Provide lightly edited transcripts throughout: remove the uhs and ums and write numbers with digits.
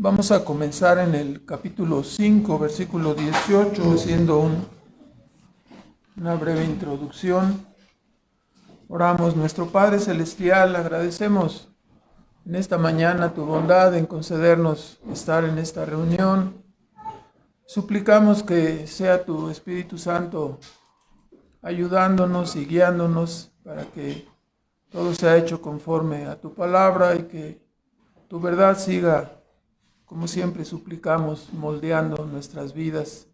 Vamos a comenzar en el capítulo 5, versículo 18, haciendo una breve introducción. Oramos. Nuestro Padre Celestial, agradecemos en esta mañana tu bondad en concedernos estar en esta reunión. Suplicamos que sea tu Espíritu Santo ayudándonos y guiándonos para que todo sea hecho conforme a tu palabra y que tu verdad siga, como siempre suplicamos, moldeando nuestras vidas,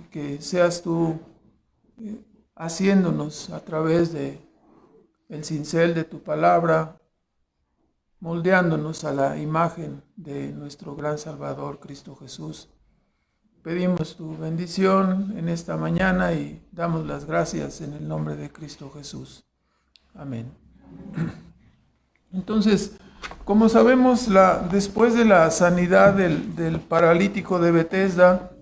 y que seas tú haciéndonos a través de el cincel de tu palabra, moldeándonos a la imagen de nuestro gran Salvador, Cristo Jesús. Pedimos tu bendición en esta mañana y damos las gracias en el nombre de Cristo Jesús. Amén. Entonces, como sabemos, después de la sanidad del paralítico de Betesda,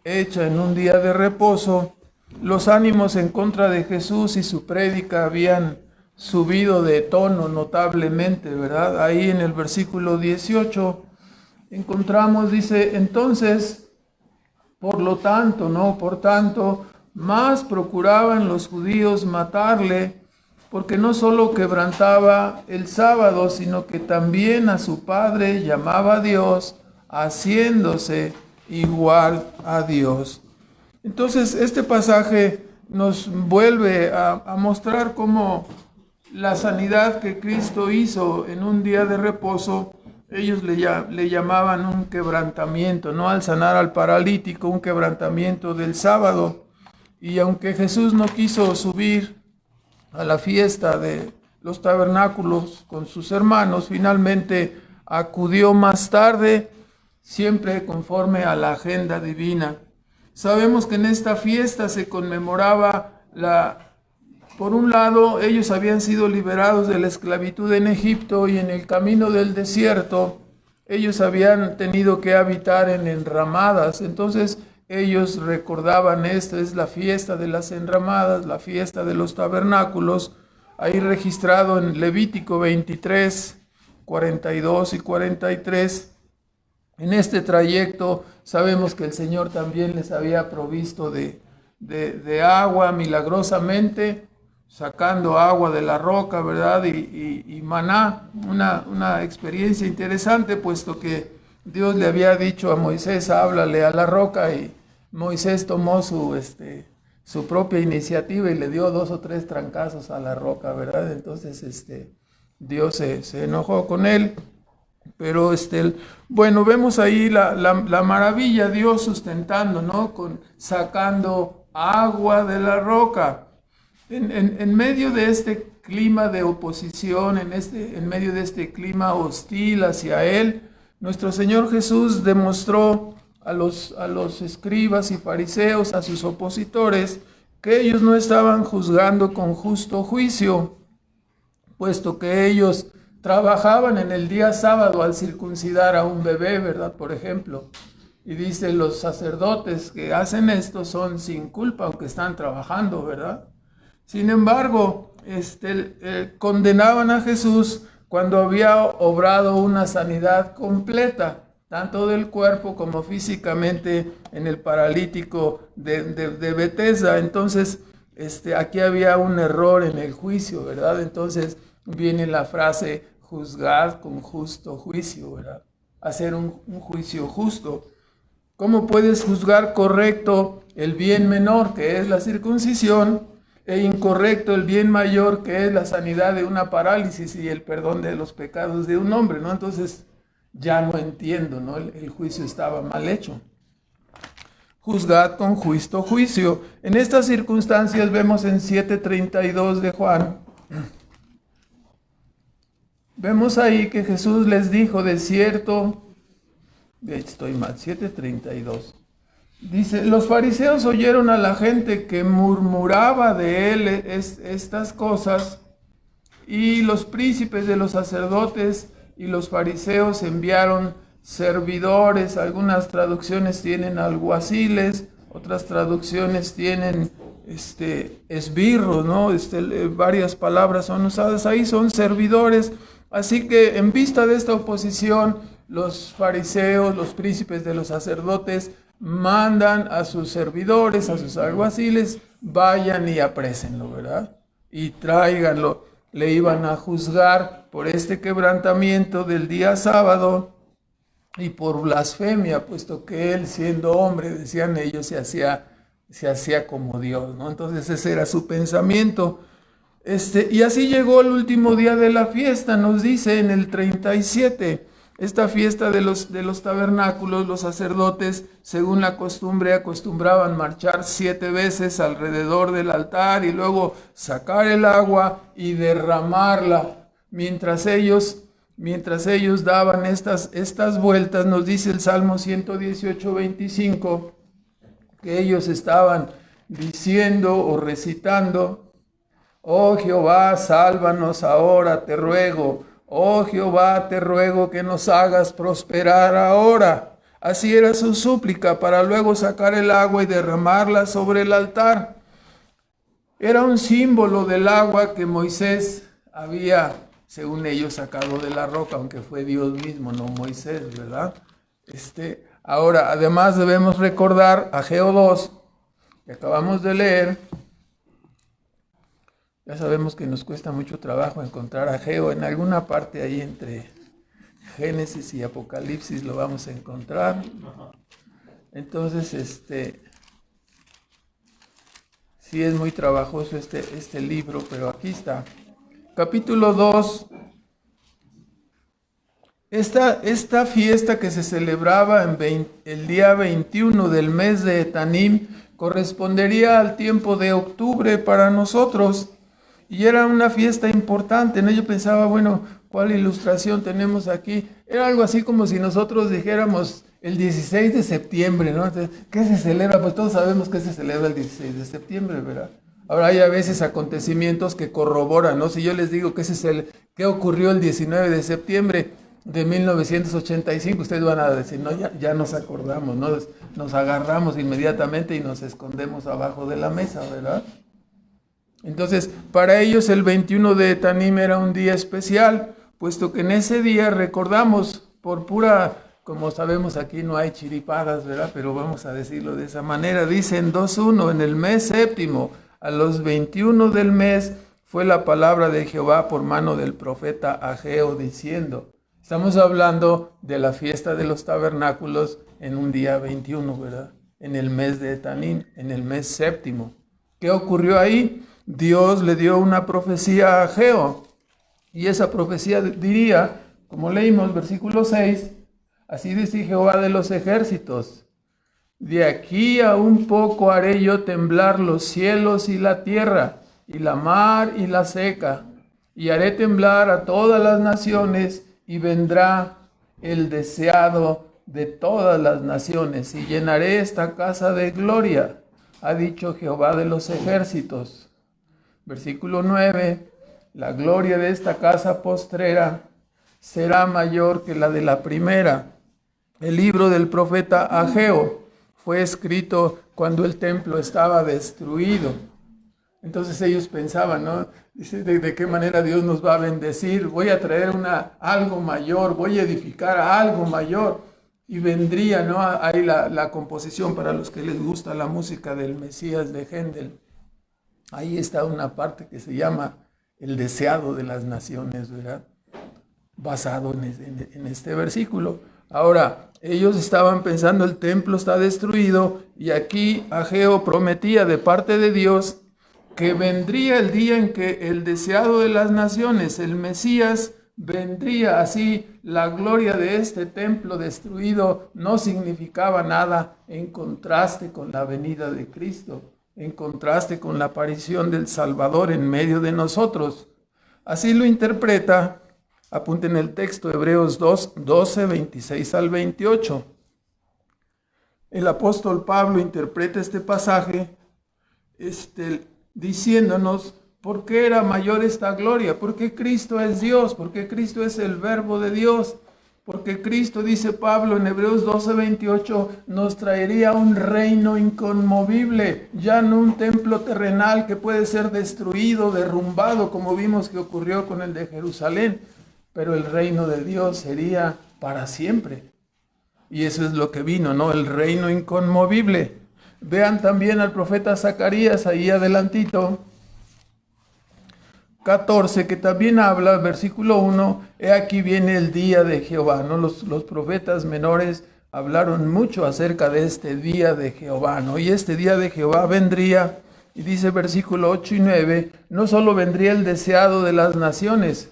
hecha en un día de reposo, los ánimos en contra de Jesús y su prédica habían subido de tono notablemente, ¿verdad? Ahí en el versículo 18 encontramos, dice, entonces, por tanto, más procuraban los judíos matarle, porque no solo quebrantaba el sábado, sino que también a su Padre llamaba a Dios, haciéndose igual a Dios. Entonces, este pasaje nos vuelve a mostrar cómo la sanidad que Cristo hizo en un día de reposo, ellos le llamaban un quebrantamiento, ¿no? Al sanar al paralítico, un quebrantamiento del sábado. Y aunque Jesús no quiso subir a la fiesta de los tabernáculos con sus hermanos, finalmente acudió más tarde, siempre conforme a la agenda divina. Sabemos que en esta fiesta se conmemoraba por un lado, ellos habían sido liberados de la esclavitud en Egipto y en el camino del desierto, ellos habían tenido que habitar en enramadas. Entonces, ellos recordaban, esta es la fiesta de las enramadas, la fiesta de los tabernáculos, ahí registrado en Levítico 23, 42 y 43. En este trayecto sabemos que el Señor también les había provisto de agua milagrosamente, sacando agua de la roca, ¿verdad? Y maná, una experiencia interesante, puesto que Dios le había dicho a Moisés, háblale a la roca, y Moisés tomó su propia iniciativa y le dio 2 o 3 trancazos a la roca, ¿verdad? Entonces Dios se enojó con él. Pero bueno, vemos ahí la maravilla, Dios sustentando, ¿no? Sacando agua de la roca. En medio de este clima de oposición, en medio de este clima hostil hacia Él, nuestro Señor Jesús demostró a los escribas y fariseos, a sus opositores, que ellos no estaban juzgando con justo juicio, puesto que ellos trabajaban en el día sábado al circuncidar a un bebé, ¿verdad? Por ejemplo. Y dice, los sacerdotes que hacen esto son sin culpa, aunque están trabajando, ¿verdad? Sin embargo, condenaban a Jesús cuando había obrado una sanidad completa, tanto del cuerpo como físicamente, en el paralítico de Betesda. Entonces, aquí había un error en el juicio, ¿verdad? Entonces viene la frase, juzgad con justo juicio, ¿verdad? Hacer un juicio justo. ¿Cómo puedes juzgar correcto el bien menor, que es la circuncisión, e incorrecto el bien mayor, que es la sanidad de una parálisis y el perdón de los pecados de un hombre, ¿no? Entonces, ya no entiendo, ¿no? El juicio estaba mal hecho. Juzgad con justo juicio. En estas circunstancias vemos en 7:32 de Juan, vemos ahí que Jesús les dijo, de cierto, estoy mal, 7:32. Dice, los fariseos oyeron a la gente que murmuraba de él estas cosas, y los príncipes de los sacerdotes y los fariseos enviaron servidores. Algunas traducciones tienen alguaciles, otras traducciones tienen esbirros, ¿no? Varias palabras son usadas ahí, son servidores Así que en vista de esta oposición, los fariseos, los príncipes de los sacerdotes, mandan a sus servidores, a sus alguaciles, vayan y aprésenlo, ¿verdad? Y tráiganlo. Le iban a juzgar por este quebrantamiento del día sábado y por blasfemia, puesto que él, siendo hombre, decían ellos, se hacía como Dios, ¿no? Entonces ese era su pensamiento. Y así llegó el último día de la fiesta, nos dice en el 37. Esta fiesta de los tabernáculos, los sacerdotes, según la costumbre, acostumbraban marchar 7 veces alrededor del altar y luego sacar el agua y derramarla. Mientras ellos daban estas vueltas, nos dice el Salmo 118, 25, que ellos estaban diciendo o recitando: oh Jehová, sálvanos ahora, te ruego. Oh Jehová, te ruego que nos hagas prosperar ahora. Así era su súplica, para luego sacar el agua y derramarla sobre el altar. Era un símbolo del agua que Moisés había, según ellos, sacado de la roca, aunque fue Dios mismo, no Moisés, ¿verdad? Ahora, además debemos recordar Ageo 2, que acabamos de leer. Ya sabemos que nos cuesta mucho trabajo encontrar a Ageo. En alguna parte ahí entre Génesis y Apocalipsis lo vamos a encontrar. Entonces, sí es muy trabajoso este libro, pero aquí está. Capítulo 2. Esta fiesta que se celebraba el día 21 del mes de Etanim correspondería al tiempo de octubre para nosotros. Y era una fiesta importante, ¿no? Yo pensaba, bueno, ¿cuál ilustración tenemos aquí? Era algo así como si nosotros dijéramos el 16 de septiembre, ¿no? Entonces, ¿qué se celebra? Pues todos sabemos que se celebra el 16 de septiembre, ¿verdad? Ahora hay a veces acontecimientos que corroboran, ¿no? Si yo les digo qué ocurrió el 19 de septiembre de 1985, ustedes van a decir, no, ya nos acordamos, ¿no? Nos agarramos inmediatamente y nos escondemos abajo de la mesa, ¿verdad? Entonces, para ellos el 21 de Etanim era un día especial, puesto que en ese día recordamos por pura, como sabemos aquí no hay chiripadas, ¿verdad? Pero vamos a decirlo de esa manera. Dicen 2:1, en el mes séptimo, a los 21 del mes, fue la palabra de Jehová por mano del profeta Ageo diciendo. Estamos hablando de la fiesta de los tabernáculos en un día 21, ¿verdad? En el mes de Etanim, en el mes séptimo. ¿Qué ocurrió ahí? Dios le dio una profecía a Ageo, y esa profecía diría, como leímos, versículo 6, así dice Jehová de los ejércitos: de aquí a un poco haré yo temblar los cielos y la tierra, y la mar y la seca, y haré temblar a todas las naciones, y vendrá el deseado de todas las naciones, y llenaré esta casa de gloria, ha dicho Jehová de los ejércitos. Versículo 9, la gloria de esta casa postrera será mayor que la de la primera. El libro del profeta Ageo fue escrito cuando el templo estaba destruido. Entonces ellos pensaban, ¿no? Dice, ¿de qué manera Dios nos va a bendecir? Voy a traer algo mayor, voy a edificar algo mayor. Y vendría, ¿no? Ahí la composición para los que les gusta la música del Mesías de Händel. Ahí está una parte que se llama el deseado de las naciones, ¿verdad? Basado en este versículo. Ahora, ellos estaban pensando, el templo está destruido, y aquí Ageo prometía de parte de Dios que vendría el día en que el deseado de las naciones, el Mesías, vendría. Así la gloria de este templo destruido no significaba nada en contraste con la venida de Cristo, en contraste con la aparición del Salvador en medio de nosotros. Así lo interpreta, apunten el texto, Hebreos 2, 12, 26 al 28. El apóstol Pablo interpreta este pasaje diciéndonos por qué era mayor esta gloria, porque Cristo es Dios, porque Cristo es el Verbo de Dios, porque Cristo, dice Pablo en Hebreos 12, 28, nos traería un reino inconmovible, ya no un templo terrenal que puede ser destruido, derrumbado, como vimos que ocurrió con el de Jerusalén. pero el reino de Dios sería para siempre. Y eso es lo que vino, ¿no? El reino inconmovible. Vean también al profeta Zacarías ahí adelantito, 14, que también habla, versículo 1, he aquí viene el día de Jehová, ¿no? Los profetas menores hablaron mucho acerca de este día de Jehová, ¿no? Y este día de Jehová vendría, y dice versículo 8 y 9, no solo vendría el deseado de las naciones,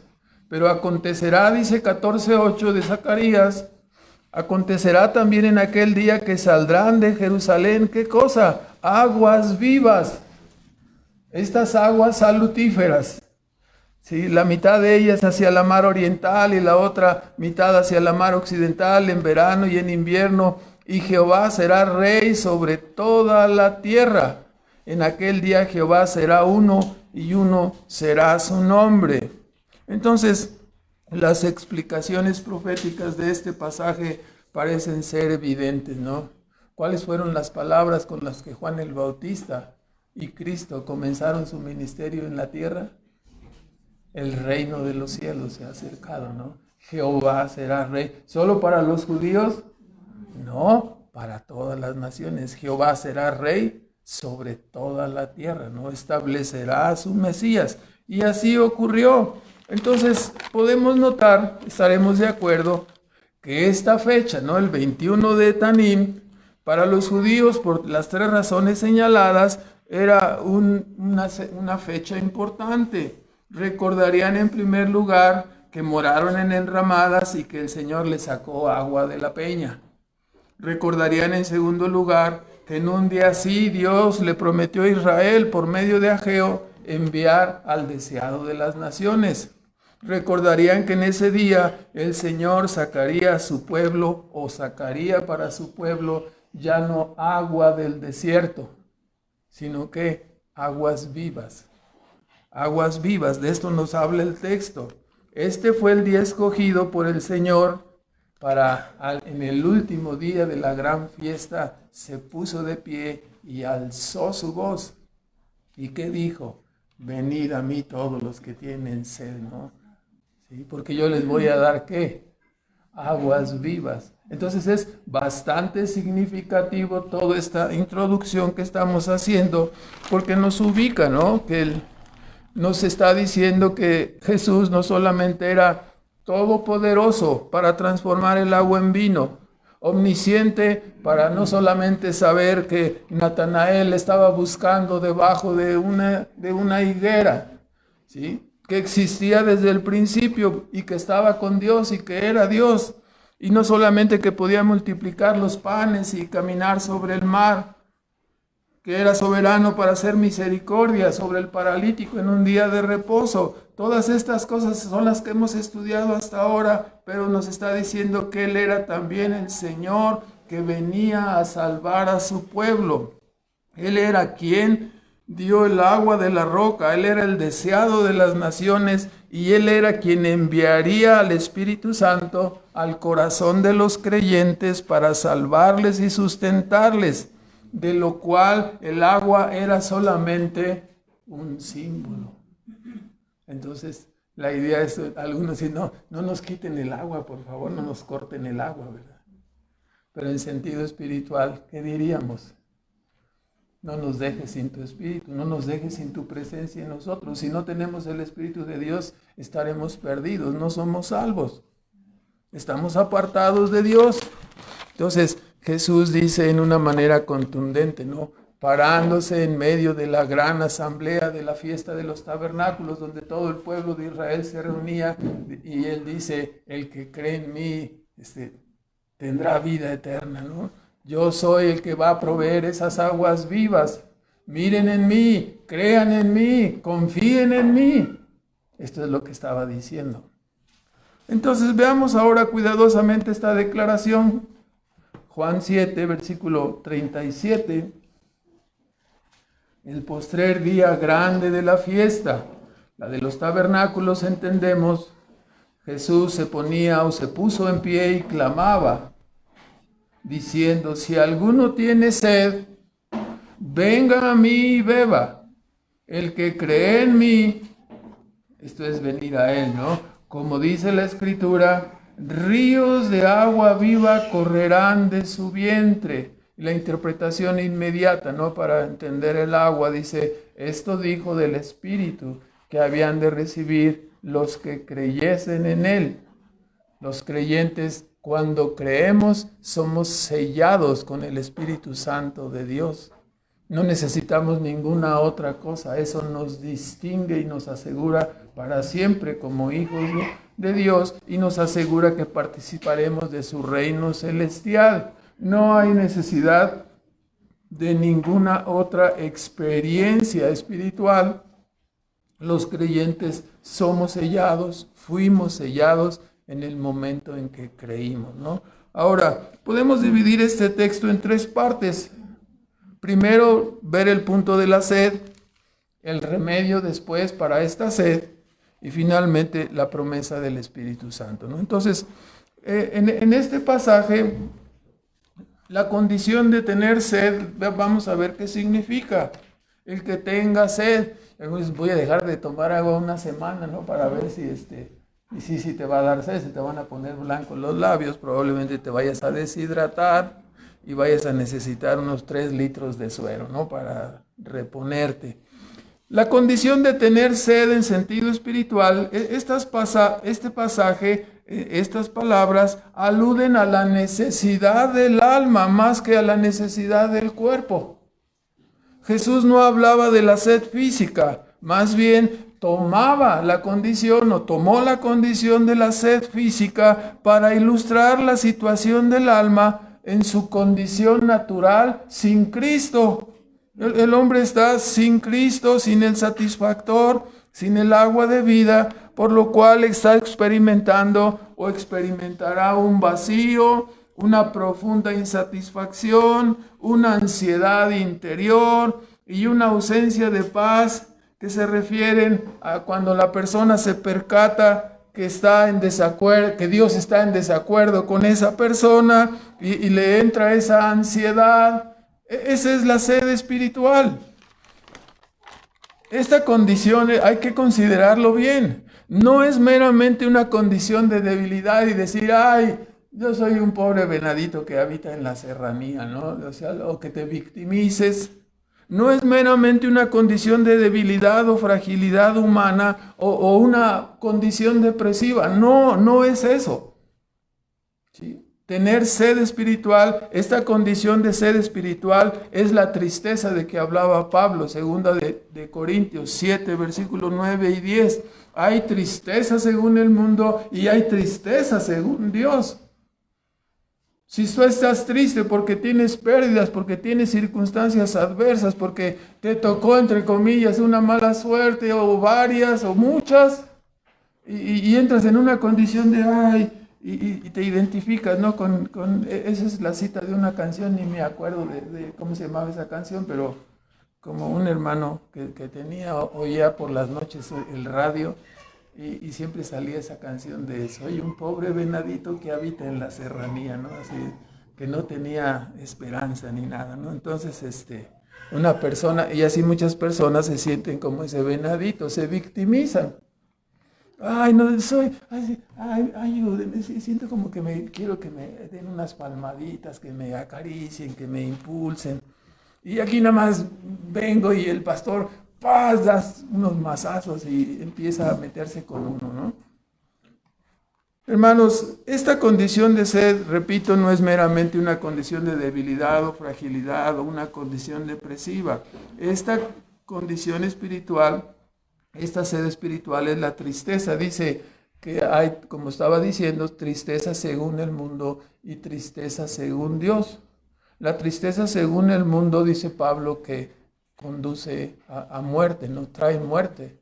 pero acontecerá, dice 14:8 de Zacarías, acontecerá también en aquel día que saldrán de Jerusalén, ¿qué cosa? Aguas vivas. Estas aguas salutíferas. Sí, la mitad de ellas hacia la mar oriental y la otra mitad hacia la mar occidental en verano y en invierno. Y Jehová será rey sobre toda la tierra. En aquel día Jehová será uno y uno será su nombre. Entonces, las explicaciones proféticas de este pasaje parecen ser evidentes, ¿no? ¿Cuáles fueron las palabras con las que Juan el Bautista y Cristo comenzaron su ministerio en la tierra? El reino de los cielos se ha acercado, ¿no? Jehová será rey. ¿Solo para los judíos? No, para todas las naciones. Jehová será rey sobre toda la tierra, ¿no? Establecerá a su Mesías. Y así ocurrió. Entonces podemos notar, estaremos de acuerdo, que esta fecha, ¿no? El 21 de Tanim, para los judíos, por las tres razones señaladas, era una fecha importante. Recordarían en primer lugar que moraron en enramadas y que el Señor les sacó agua de la peña. Recordarían en segundo lugar que en un día así Dios le prometió a Israel por medio de Ageo enviar al deseado de las naciones. Recordarían que en ese día el Señor sacaría a su pueblo o sacaría para su pueblo ya no agua del desierto, sino que aguas vivas. Aguas vivas, de esto nos habla el texto. Este fue el día escogido por el Señor para, en el último día de la gran fiesta, se puso de pie y alzó su voz. ¿Y qué dijo? Venid a mí todos los que tienen sed, ¿no? ¿Sí? Porque yo les voy a dar, ¿qué? Aguas vivas. Entonces es bastante significativo toda esta introducción que estamos haciendo, porque nos ubica, ¿no? Que nos está diciendo que Jesús no solamente era todopoderoso para transformar el agua en vino, omnisciente para no solamente saber que Natanael estaba buscando debajo de una higuera, ¿sí? Que existía desde el principio y que estaba con Dios y que era Dios, y no solamente que podía multiplicar los panes y caminar sobre el mar, que era soberano para hacer misericordia sobre el paralítico en un día de reposo. Todas estas cosas son las que hemos estudiado hasta ahora, pero nos está diciendo que Él era también el Señor que venía a salvar a su pueblo. Él era quien dio el agua de la roca, Él era el deseado de las naciones y Él era quien enviaría al Espíritu Santo al corazón de los creyentes para salvarles y sustentarles, de lo cual el agua era solamente un símbolo. Entonces, la idea es, algunos dicen, no nos quiten el agua, por favor, no nos corten el agua, ¿verdad? Pero en sentido espiritual, ¿qué diríamos? No nos dejes sin tu espíritu, no nos dejes sin tu presencia en nosotros. Si no tenemos el Espíritu de Dios, estaremos perdidos, no somos salvos. Estamos apartados de Dios. Entonces, Jesús dice en una manera contundente, ¿no? Parándose en medio de la gran asamblea de la fiesta de los tabernáculos, donde todo el pueblo de Israel se reunía, y Él dice, el que cree en mí, tendrá vida eterna, ¿no? Yo soy el que va a proveer esas aguas vivas. Miren en mí, crean en mí, confíen en mí. Esto es lo que estaba diciendo. Entonces veamos ahora cuidadosamente esta declaración. Juan 7, versículo 37. El postrer día grande de la fiesta, la de los tabernáculos, entendemos, Jesús se puso en pie y clamaba, diciendo, si alguno tiene sed, venga a mí y beba. El que cree en mí, esto es venir a Él, ¿no? como dice la Escritura, ríos de agua viva correrán de su vientre. La interpretación inmediata, ¿no? Para entender el agua, dice, esto dijo del Espíritu que habían de recibir los que creyesen en Él. Los creyentes, cuando creemos, somos sellados con el Espíritu Santo de Dios. No necesitamos ninguna otra cosa. Eso nos distingue y nos asegura para siempre como hijos de Dios y nos asegura que participaremos de su reino celestial. No hay necesidad de ninguna otra experiencia espiritual. Los creyentes somos sellados, fuimos sellados en el momento en que creímos, ¿no? Ahora, podemos dividir este texto en tres partes. Primero, ver el punto de la sed, el remedio después para esta sed y finalmente la promesa del Espíritu Santo, ¿no? Entonces, en este pasaje, la condición de tener sed, vamos a ver qué significa. El que tenga sed, entonces voy a dejar de tomar agua una semana, ¿no? Para ver si te va a dar sed, si te van a poner blancos los labios, probablemente te vayas a deshidratar y vayas a necesitar unos 3 litros de suero, ¿no? Para reponerte. La condición de tener sed en sentido espiritual, este pasaje, estas palabras aluden a la necesidad del alma más que a la necesidad del cuerpo. Jesús no hablaba de la sed física, más bien tomó la condición de la sed física para ilustrar la situación del alma en su condición natural sin Cristo. El hombre está sin Cristo, sin el satisfactor, sin el agua de vida, por lo cual está experimentando o experimentará un vacío, una profunda insatisfacción, una ansiedad interior y una ausencia de paz que se refieren a cuando la persona se percata que está en desacuerdo, que Dios está en desacuerdo con esa persona y le entra esa ansiedad. Esa es la sed espiritual. Esta condición hay que considerarlo bien. No es meramente una condición de debilidad y decir, ay, yo soy un pobre venadito que habita en la serranía, ¿no? O sea, o que te victimices. No es meramente una condición de debilidad o fragilidad humana o una condición depresiva. No es eso. ¿Sí? Tener sed espiritual, esta condición de sed espiritual es la tristeza de que hablaba Pablo, segunda de Corintios 7, versículos 9 y 10. Hay tristeza según el mundo y hay tristeza según Dios. Si tú estás triste porque tienes pérdidas, porque tienes circunstancias adversas, porque te tocó, entre comillas, una mala suerte o varias o muchas, y entras en una condición de ay, y te identificas, ¿no? Esa es la cita de una canción, ni me acuerdo de cómo se llamaba esa canción, pero como un hermano que oía por las noches el radio, y siempre salía esa canción de soy un pobre venadito que habita en la serranía, ¿no? Así que no tenía esperanza ni nada, ¿no? Entonces, una persona, y así muchas personas se sienten como ese venadito, se victimizan. Ay, no soy, ay, ayúdenme, siento como que quiero que me den unas palmaditas, que me acaricien, que me impulsen. Y aquí nada más vengo y el pastor, ¡paz!, das unos mazazos y empieza a meterse con uno, ¿no? Hermanos, esta condición de sed, repito, no es meramente una condición de debilidad o fragilidad o una condición depresiva. Esta condición espiritual, esta sed espiritual es la tristeza. Dice que hay, como estaba diciendo, tristeza según el mundo y tristeza según Dios. La tristeza según el mundo, dice Pablo, que conduce a muerte, no trae muerte.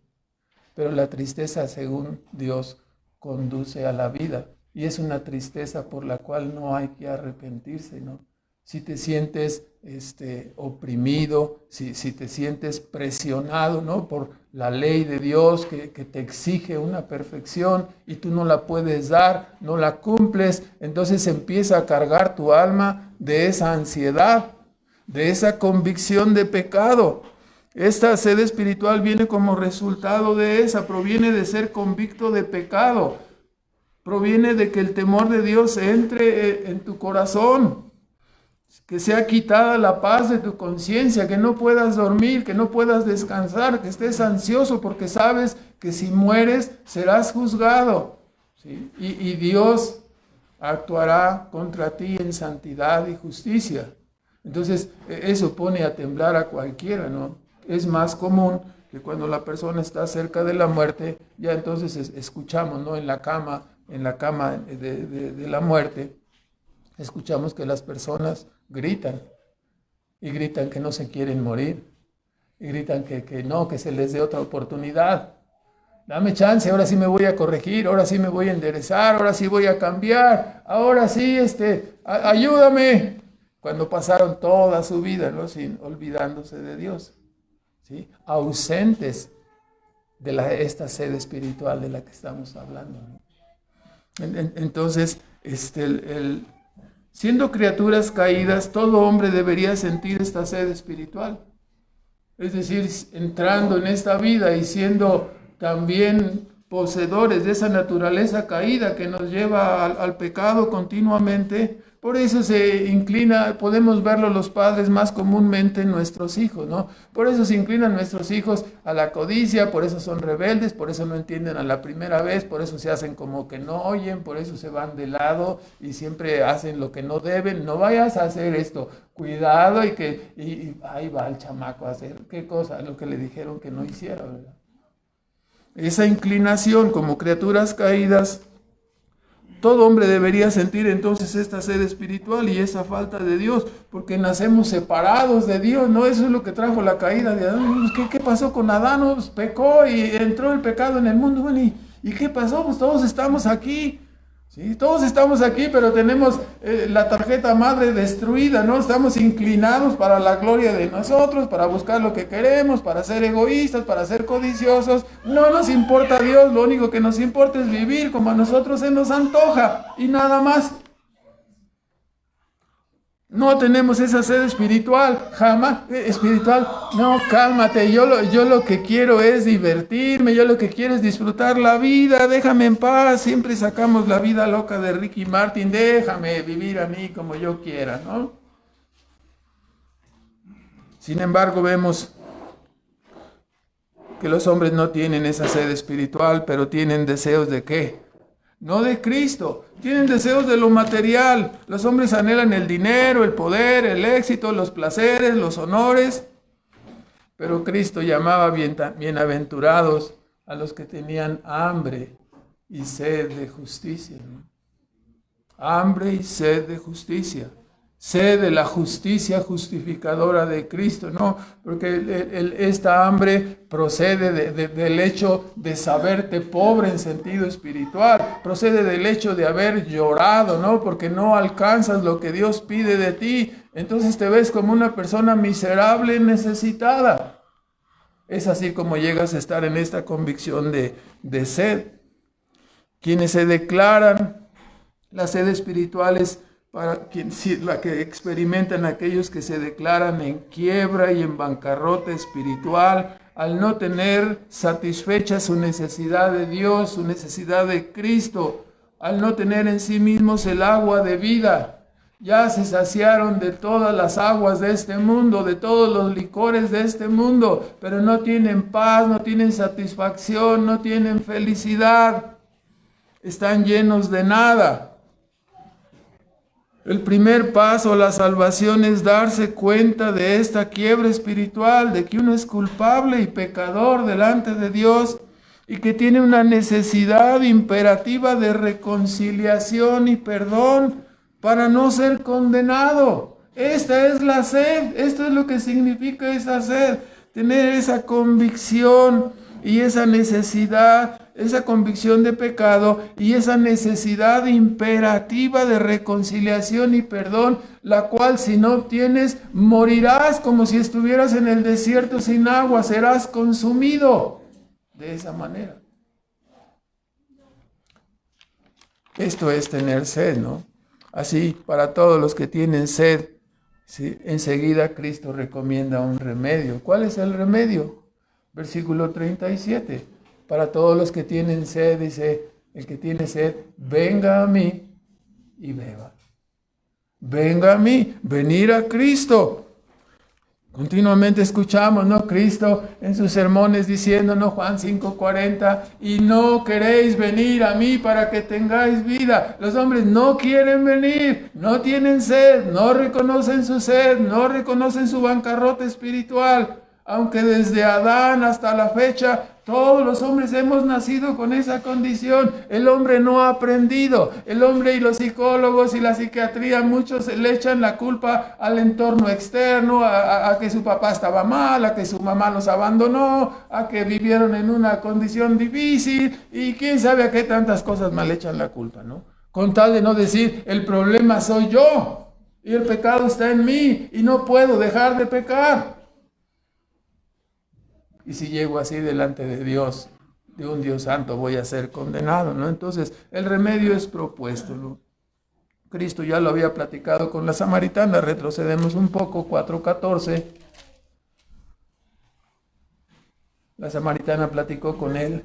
Pero la tristeza según Dios conduce a la vida. Y es una tristeza por la cual no hay que arrepentirse, ¿no? Si te sientes oprimido, si te sientes presionado, ¿no?, por la ley de Dios que te exige una perfección y tú no la puedes dar, no la cumples, entonces empieza a cargar tu alma de esa ansiedad, de esa convicción de pecado. Esta sed espiritual viene como resultado de esa, proviene de ser convicto de pecado. proviene de que el temor de Dios entre en tu corazón, que sea quitada la paz de tu conciencia, que no puedas dormir, que no puedas descansar, que estés ansioso porque sabes que si mueres serás juzgado, ¿sí? Y Dios actuará contra ti en santidad y justicia. Entonces, eso pone a temblar a cualquiera, ¿no? Es más común que cuando la persona está cerca de la muerte, ya entonces escuchamos, ¿no? En la cama de la muerte, escuchamos que las personas gritan, y gritan que no se quieren morir, y gritan que no, que se les dé otra oportunidad. Dame chance, ahora sí me voy a corregir, ahora sí me voy a enderezar, ahora sí voy a cambiar, ahora sí, ayúdame. Cuando pasaron toda su vida, ¿no? Olvidándose de Dios, ¿sí? Ausentes de esta sed espiritual de la que estamos hablando, ¿no? Entonces, siendo criaturas caídas, todo hombre debería sentir esta sed espiritual. Es decir, entrando en esta vida y siendo también poseedores de esa naturaleza caída que nos lleva al pecado continuamente. Por eso se inclina, podemos verlo los padres más comúnmente en nuestros hijos, ¿no? Por eso se inclinan nuestros hijos a la codicia, por eso son rebeldes, por eso no entienden a la primera vez, por eso se hacen como que no oyen, por eso se van de lado y siempre hacen lo que no deben. No vayas a hacer esto, cuidado, y ahí va el chamaco a hacer, ¿qué cosa? Lo que le dijeron que no hiciera, ¿verdad? Esa inclinación como criaturas caídas, todo hombre debería sentir entonces esta sed espiritual y esa falta de Dios, porque nacemos separados de Dios, ¿no? Eso es lo que trajo la caída de Adán. ¿Qué pasó con Adán? Pues pecó y entró el pecado en el mundo. Bueno, ¿y qué pasó? Pues todos estamos aquí. Sí, todos estamos aquí, pero tenemos la tarjeta madre destruida, ¿no? Estamos inclinados para la gloria de nosotros, para buscar lo que queremos, para ser egoístas, para ser codiciosos. No nos importa Dios, lo único que nos importa es vivir como a nosotros se nos antoja y nada más. No tenemos esa sed espiritual, jamás espiritual. No, cálmate, yo lo que quiero es divertirme, yo lo que quiero es disfrutar la vida, déjame en paz. Siempre sacamos la vida loca de Ricky Martin, déjame vivir a mí como yo quiera, ¿no? Sin embargo, vemos que los hombres no tienen esa sed espiritual, pero tienen deseos ¿de qué? No de Cristo, tienen deseos de lo material. Los hombres anhelan el dinero, el poder, el éxito, los placeres, los honores. Pero Cristo llamaba bienaventurados a los que tenían hambre y sed de justicia, ¿no? Hambre y sed de justicia. Sed de la justicia justificadora de Cristo, ¿no? Porque esta hambre procede del hecho de saberte pobre en sentido espiritual, procede del hecho de haber llorado, ¿no? Porque no alcanzas lo que Dios pide de ti, entonces te ves como una persona miserable, necesitada. Es así como llegas a estar en esta convicción de sed. Quienes se declaran la sed espiritual es la que experimentan aquellos que se declaran en quiebra y en bancarrota espiritual, al no tener satisfecha su necesidad de Dios, su necesidad de Cristo, al no tener en sí mismos el agua de vida. Ya se saciaron de todas las aguas de este mundo, de todos los licores de este mundo, pero no tienen paz, no tienen satisfacción, no tienen felicidad. Están llenos de nada. El primer paso a la salvación es darse cuenta de esta quiebra espiritual, de que uno es culpable y pecador delante de Dios y que tiene una necesidad imperativa de reconciliación y perdón para no ser condenado. Esta es la sed, esto es lo que significa esa sed, tener esa convicción y esa necesidad, esa convicción de pecado y esa necesidad imperativa de reconciliación y perdón, la cual si no obtienes, morirás como si estuvieras en el desierto sin agua, serás consumido de esa manera. Esto es tener sed, ¿no? Así, para todos los que tienen sed, ¿sí? Enseguida Cristo recomienda un remedio. ¿Cuál es el remedio? Versículo 37. Para todos los que tienen sed, dice, El que tiene sed, venga a mí y beba. Venga a mí, venir a Cristo. Continuamente escuchamos, ¿no? Cristo en sus sermones diciendo, ¿no? Juan 5:40, y no queréis venir a mí para que tengáis vida. Los hombres no quieren venir, no tienen sed, no reconocen su sed, no reconocen su bancarrota espiritual. Aunque desde Adán hasta la fecha, todos los hombres hemos nacido con esa condición. El hombre no ha aprendido. El hombre y los psicólogos y la psiquiatría, muchos le echan la culpa al entorno externo, a que su papá estaba mal, a que su mamá los abandonó, a que vivieron en una condición difícil y quién sabe a qué tantas cosas mal echan la culpa, ¿no? Con tal de no decir, el problema soy yo y el pecado está en mí y no puedo dejar de pecar. Y si llego así delante de Dios, de un Dios santo, voy a ser condenado, ¿no? Entonces, el remedio es propuesto, ¿no? Cristo ya lo había platicado con la samaritana. Retrocedemos un poco, 4:14. La samaritana platicó con él.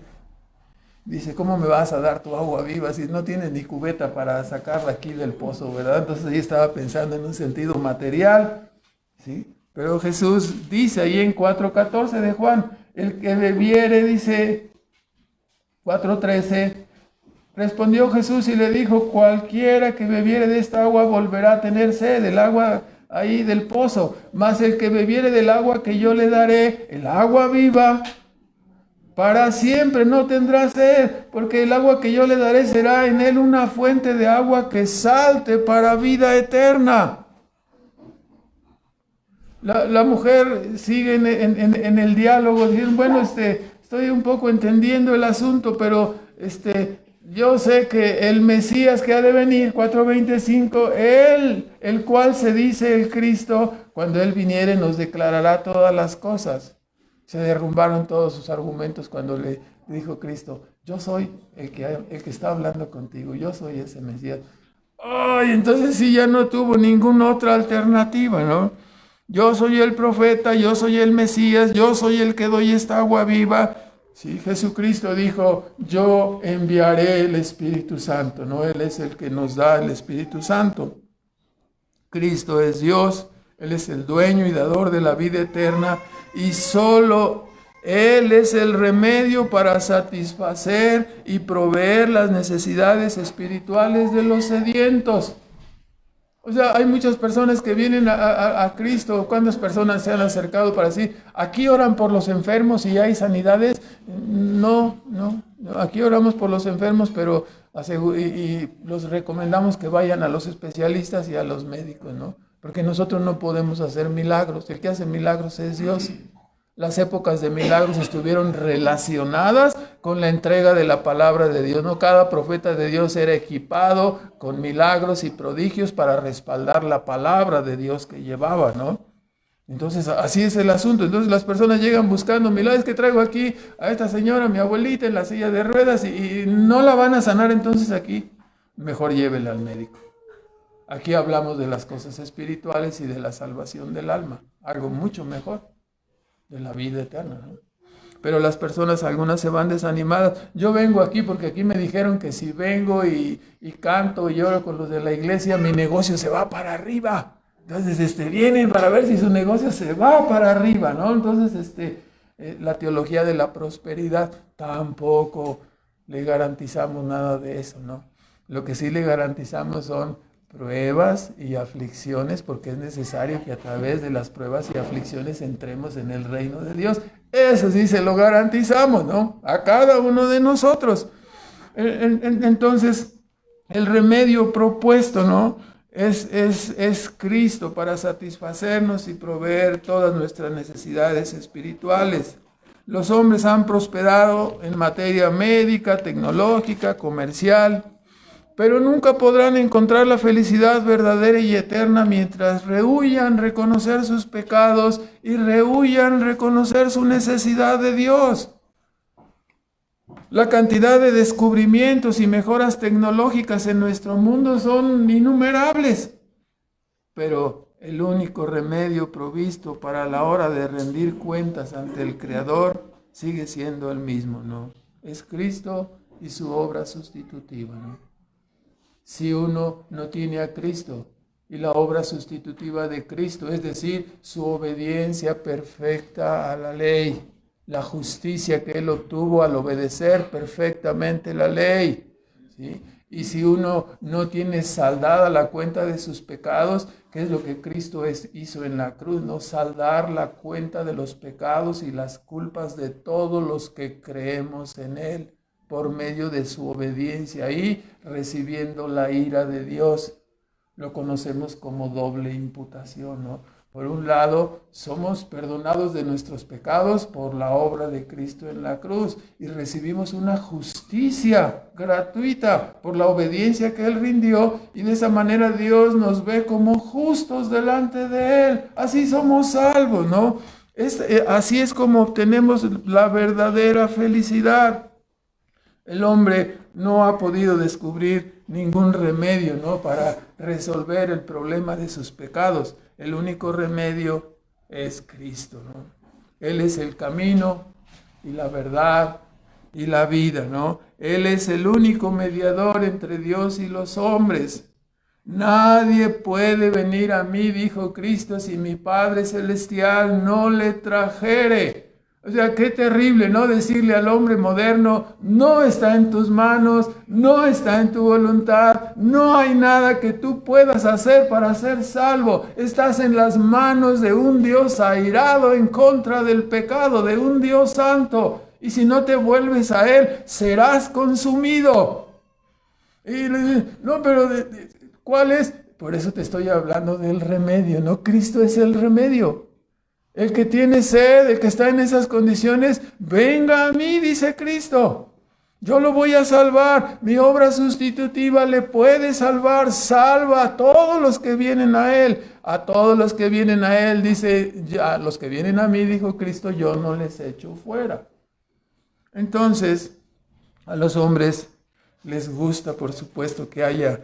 Dice, ¿cómo me vas a dar tu agua viva si no tienes ni cubeta para sacarla aquí del pozo, ¿verdad? Entonces ella estaba pensando en un sentido material, ¿sí? Pero Jesús dice ahí en 4:14 de Juan, el que bebiere, dice 4:13, respondió Jesús y le dijo, cualquiera que bebiere de esta agua volverá a tener sed, el agua ahí del pozo, mas el que bebiere del agua que yo le daré, el agua viva, para siempre no tendrá sed, porque el agua que yo le daré será en él una fuente de agua que salte para vida eterna. La mujer sigue en el diálogo, diciendo, bueno, estoy un poco entendiendo el asunto, pero yo sé que el Mesías que ha de venir, 4:25, él, el cual se dice el Cristo, cuando él viniere nos declarará todas las cosas. Se derrumbaron todos sus argumentos cuando le dijo Cristo, yo soy el que está hablando contigo, yo soy ese Mesías. Ay, entonces sí ya no tuvo ninguna otra alternativa, ¿no? Yo soy el profeta, yo soy el Mesías, yo soy el que doy esta agua viva. Sí, Jesucristo dijo, yo enviaré el Espíritu Santo, ¿no? Él es el que nos da el Espíritu Santo. Cristo es Dios, Él es el dueño y dador de la vida eterna y solo Él es el remedio para satisfacer y proveer las necesidades espirituales de los sedientos. O sea, hay muchas personas que vienen a Cristo. ¿Cuántas personas se han acercado para decir, aquí oran por los enfermos y hay sanidades? No. Aquí oramos por los enfermos, pero y los recomendamos que vayan a los especialistas y a los médicos, ¿no? Porque nosotros no podemos hacer milagros. El que hace milagros es Dios. Las épocas de milagros estuvieron relacionadas con la entrega de la palabra de Dios, ¿no? Cada profeta de Dios era equipado con milagros y prodigios para respaldar la palabra de Dios que llevaba, ¿no? Entonces, así es el asunto. Entonces, las personas llegan buscando milagros. Que traigo aquí a esta señora, mi abuelita, en la silla de ruedas y no la van a sanar, entonces aquí mejor llévela al médico. Aquí hablamos de las cosas espirituales y de la salvación del alma, algo mucho mejor, de la vida eterna, ¿no? Pero las personas, algunas se van desanimadas. Yo vengo aquí porque aquí me dijeron que si vengo y canto y oro con los de la iglesia, mi negocio se va para arriba. Entonces, vienen para ver si su negocio se va para arriba, ¿no? Entonces, la teología de la prosperidad, tampoco le garantizamos nada de eso, ¿no? Lo que sí le garantizamos son pruebas y aflicciones, porque es necesario que a través de las pruebas y aflicciones entremos en el reino de Dios. Eso sí se lo garantizamos, ¿no? A cada uno de nosotros. Entonces, el remedio propuesto, ¿no? Es Cristo para satisfacernos y proveer todas nuestras necesidades espirituales. Los hombres han prosperado en materia médica, tecnológica, comercial, pero nunca podrán encontrar la felicidad verdadera y eterna mientras rehúyan reconocer sus pecados y rehúyan reconocer su necesidad de Dios. La cantidad de descubrimientos y mejoras tecnológicas en nuestro mundo son innumerables, pero el único remedio provisto para la hora de rendir cuentas ante el Creador sigue siendo el mismo, ¿no? Es Cristo y su obra sustitutiva, ¿no? Si uno no tiene a Cristo y la obra sustitutiva de Cristo, es decir, su obediencia perfecta a la ley, la justicia que Él obtuvo al obedecer perfectamente la ley, ¿sí? Y si uno no tiene saldada la cuenta de sus pecados, ¿qué es lo que Cristo hizo en la cruz? No saldar la cuenta de los pecados y las culpas de todos los que creemos en Él por medio de su obediencia y recibiendo la ira de Dios. Lo conocemos como doble imputación, ¿no? Por un lado, somos perdonados de nuestros pecados por la obra de Cristo en la cruz y recibimos una justicia gratuita por la obediencia que Él rindió, y de esa manera Dios nos ve como justos delante de Él. Así somos salvos, ¿no? Así es como obtenemos la verdadera felicidad. El hombre no ha podido descubrir ningún remedio, ¿no?, para resolver el problema de sus pecados. El único remedio es Cristo, ¿no? Él es el camino y la verdad y la vida, ¿no? Él es el único mediador entre Dios y los hombres. Nadie puede venir a mí, dijo Cristo, si mi Padre Celestial no le trajere. O sea, qué terrible, ¿no? Decirle al hombre moderno: no está en tus manos, no está en tu voluntad, no hay nada que tú puedas hacer para ser salvo. Estás en las manos de un Dios airado en contra del pecado, de un Dios santo. Y si no te vuelves a Él, serás consumido. Y le dice: no, pero ¿cuál es? Por eso te estoy hablando del remedio, ¿no? Cristo es el remedio. El que tiene sed, el que está en esas condiciones, venga a mí, dice Cristo. Yo lo voy a salvar. Mi obra sustitutiva le puede salvar. Salva a todos los que vienen a Él. A todos los que vienen a Él, dice, ya, los que vienen a mí, dijo Cristo, yo no les echo fuera. Entonces, a los hombres les gusta, por supuesto, que haya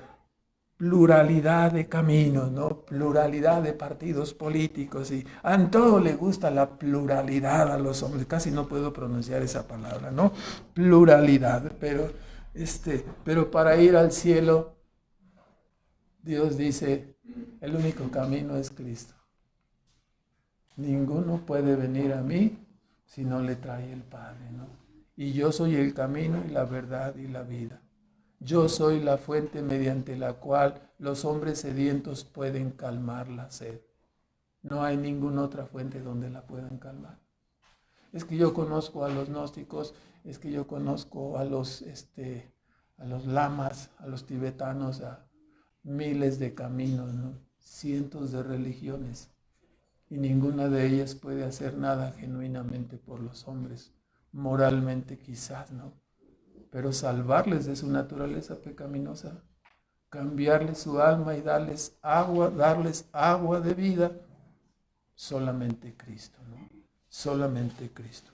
pluralidad de caminos, ¿no? Pluralidad de partidos políticos, y a todo le gusta la pluralidad a los hombres. Casi no puedo pronunciar esa palabra, ¿no? Pluralidad, pero para ir al cielo, Dios dice, el único camino es Cristo. Ninguno puede venir a mí si no le trae el Padre, ¿no? Y yo soy el camino y la verdad y la vida. Yo soy la fuente mediante la cual los hombres sedientos pueden calmar la sed. No hay ninguna otra fuente donde la puedan calmar. Es que yo conozco a los gnósticos, es que yo conozco a los lamas, a los tibetanos, a miles de caminos, ¿no? Cientos de religiones, y ninguna de ellas puede hacer nada genuinamente por los hombres, moralmente quizás, ¿no? Pero salvarles de su naturaleza pecaminosa, cambiarles su alma y darles agua de vida, solamente Cristo, ¿no? Solamente Cristo.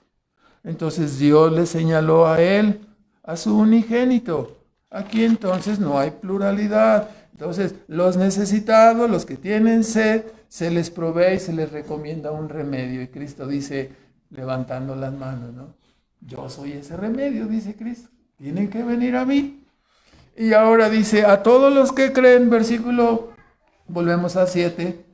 Entonces Dios le señaló a Él, a su unigénito. Aquí entonces no hay pluralidad. Entonces los necesitados, los que tienen sed, se les provee y se les recomienda un remedio. Y Cristo dice, levantando las manos, ¿no? Yo soy ese remedio, dice Cristo. Tienen que venir a mí. Y ahora dice, a todos los que creen, volvemos a 7,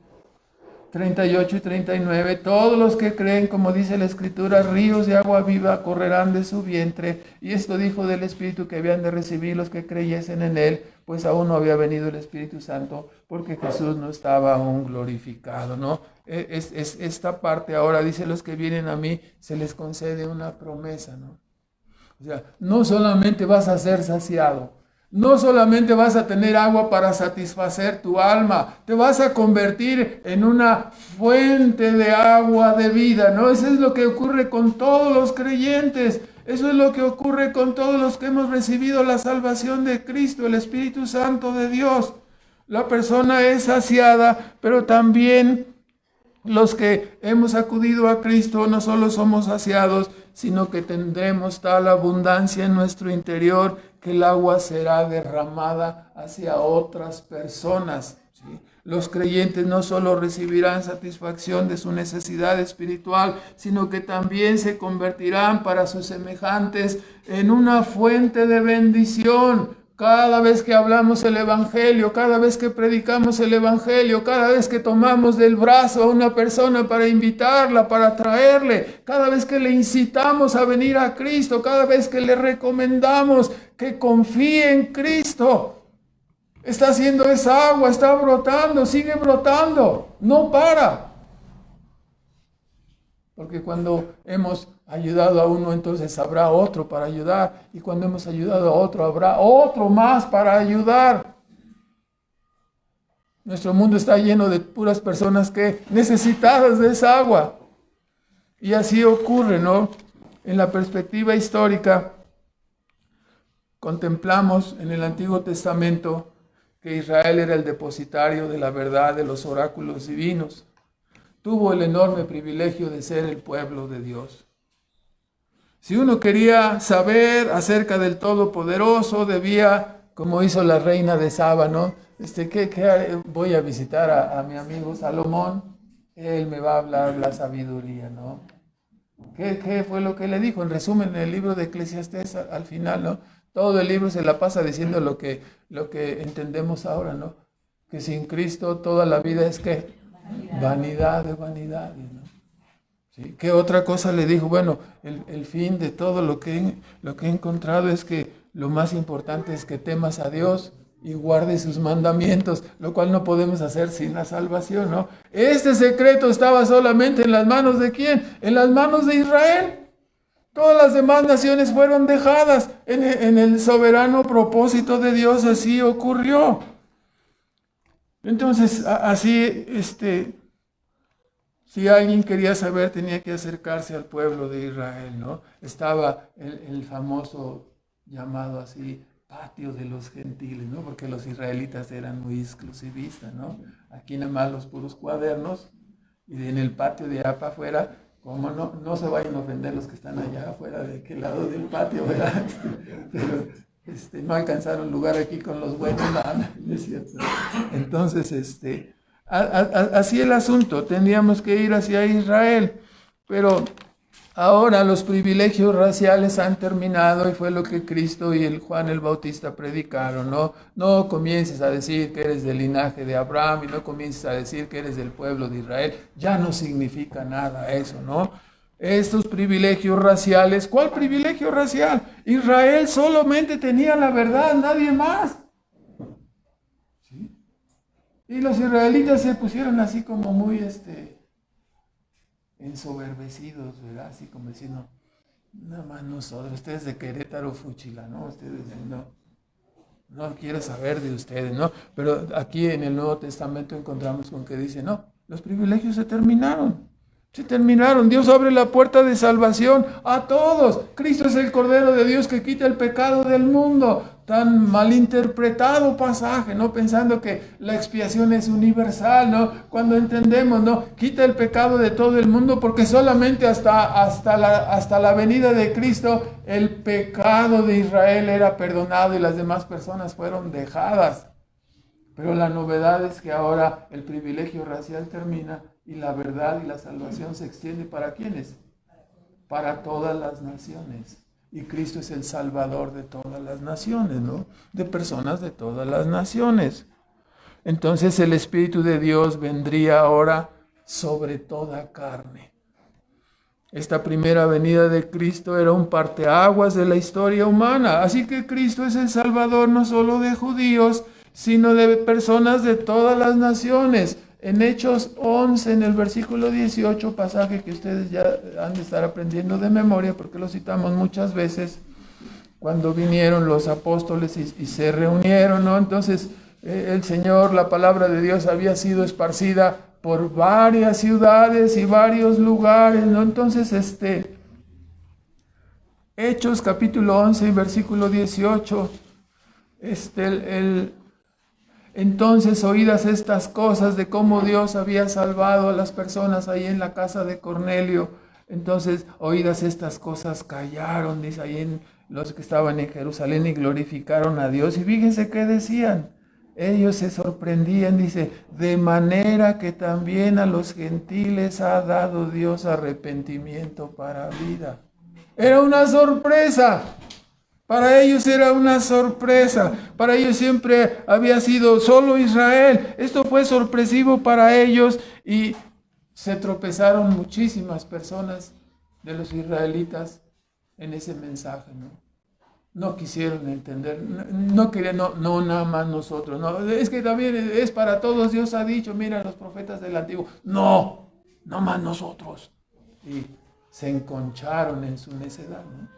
38 y 39, todos los que creen, como dice la Escritura, ríos de agua viva correrán de su vientre. Y esto dijo del Espíritu que habían de recibir los que creyesen en Él, pues aún no había venido el Espíritu Santo, porque Jesús no estaba aún glorificado, ¿no? Esta parte ahora dice, los que vienen a mí, se les concede una promesa, ¿no? O sea, no solamente vas a ser saciado, no solamente vas a tener agua para satisfacer tu alma, te vas a convertir en una fuente de agua de vida, ¿no? Eso es lo que ocurre con todos los creyentes, eso es lo que ocurre con todos los que hemos recibido la salvación de Cristo, el Espíritu Santo de Dios. La persona es saciada, pero también los que hemos acudido a Cristo no solo somos saciados, sino que tendremos tal abundancia en nuestro interior que el agua será derramada hacia otras personas, ¿sí? Los creyentes no solo recibirán satisfacción de su necesidad espiritual, sino que también se convertirán para sus semejantes en una fuente de bendición. Cada vez que hablamos el Evangelio, cada vez que predicamos el Evangelio, cada vez que tomamos del brazo a una persona para invitarla, para traerle, cada vez que le incitamos a venir a Cristo, cada vez que le recomendamos que confíe en Cristo, está haciendo esa agua, está brotando, sigue brotando, no para. Porque cuando hemos ayudado a uno, entonces habrá otro para ayudar. Y cuando hemos ayudado a otro, habrá otro más para ayudar. Nuestro mundo está lleno de puras personas que necesitadas de esa agua. Y así ocurre, ¿no? En la perspectiva histórica, contemplamos en el Antiguo Testamento que Israel era el depositario de la verdad de los oráculos divinos. Tuvo el enorme privilegio de ser el pueblo de Dios. Si uno quería saber acerca del Todopoderoso, debía, como hizo la reina de Saba, ¿no? Voy a visitar a mi amigo Salomón, él me va a hablar la sabiduría, ¿no? ¿Qué fue lo que le dijo? En resumen, en el libro de Eclesiastés, al final, ¿no? Todo el libro se la pasa diciendo lo que entendemos ahora, ¿no? Que sin Cristo toda la vida es que vanidad de vanidades, ¿no? ¿Sí? ¿Qué otra cosa le dijo? Bueno, el fin de todo lo que he encontrado es que lo más importante es que temas a Dios y guardes sus mandamientos, lo cual no podemos hacer sin la salvación, ¿no? Este secreto estaba solamente en las manos ¿de quién? En las manos de Israel. Todas las demás naciones fueron dejadas en el soberano propósito de Dios, así ocurrió. Entonces, así, si alguien quería saber, tenía que acercarse al pueblo de Israel, ¿no? Estaba el famoso llamado así, patio de los gentiles, ¿no? Porque los israelitas eran muy exclusivistas, ¿no? Aquí nada más los puros cuadernos, y en el patio de allá para afuera, como no se vayan a ofender los que están allá afuera, de qué lado del patio, ¿verdad? Pero no alcanzaron lugar aquí con los buenos, nada, es cierto. Entonces, así el asunto, tendríamos que ir hacia Israel, pero ahora los privilegios raciales han terminado y fue lo que Cristo y el Juan el Bautista predicaron, ¿no? No comiences a decir que eres del linaje de Abraham y no comiences a decir que eres del pueblo de Israel, ya no significa nada eso, ¿no? Estos privilegios raciales, ¿cuál privilegio racial? Israel solamente tenía la verdad, nadie más. ¿Sí? Y los israelitas se pusieron así como muy ensoberbecidos, ¿verdad? Así como diciendo, nada más nosotros, ustedes de Querétaro, Fúchila, ¿no? Ustedes no quiero saber de ustedes, ¿no? Pero aquí en el Nuevo Testamento encontramos con que dice, no, los privilegios se terminaron. Se terminaron. Dios abre la puerta de salvación a todos. Cristo es el Cordero de Dios que quita el pecado del mundo. Tan malinterpretado pasaje, ¿no? Pensando que la expiación es universal, ¿no? Cuando entendemos, ¿no? Quita el pecado de todo el mundo porque solamente hasta la venida de Cristo el pecado de Israel era perdonado y las demás personas fueron dejadas. Pero la novedad es que ahora el privilegio racial termina y la verdad y la salvación se extiende ¿para quiénes? Para todas las naciones. Y Cristo es el Salvador de todas las naciones, ¿no? De personas de todas las naciones. Entonces el Espíritu de Dios vendría ahora sobre toda carne. Esta primera venida de Cristo era un parteaguas de la historia humana. Así que Cristo es el Salvador no solo de judíos, sino de personas de todas las naciones. En Hechos 11, en el versículo 18, pasaje que ustedes ya han de estar aprendiendo de memoria, porque lo citamos muchas veces, cuando vinieron los apóstoles y se reunieron, ¿no? Entonces, el Señor, la palabra de Dios había sido esparcida por varias ciudades y varios lugares, ¿no? Entonces, Hechos capítulo 11, versículo 18, entonces, oídas estas cosas de cómo Dios había salvado a las personas ahí en la casa de Cornelio, entonces, oídas estas cosas, callaron, dice ahí en los que estaban en Jerusalén y glorificaron a Dios. Y fíjense qué decían, ellos se sorprendían, dice, de manera que también a los gentiles ha dado Dios arrepentimiento para vida. Era una sorpresa. Para ellos era una sorpresa. Para ellos siempre había sido solo Israel. Esto fue sorpresivo para ellos y se tropezaron muchísimas personas de los israelitas en ese mensaje, ¿no? No quisieron entender, no querían, no nada más nosotros, no, es que también es para todos, Dios ha dicho, mira los profetas del Antiguo, no más nosotros. Y se enconcharon en su necedad, ¿no?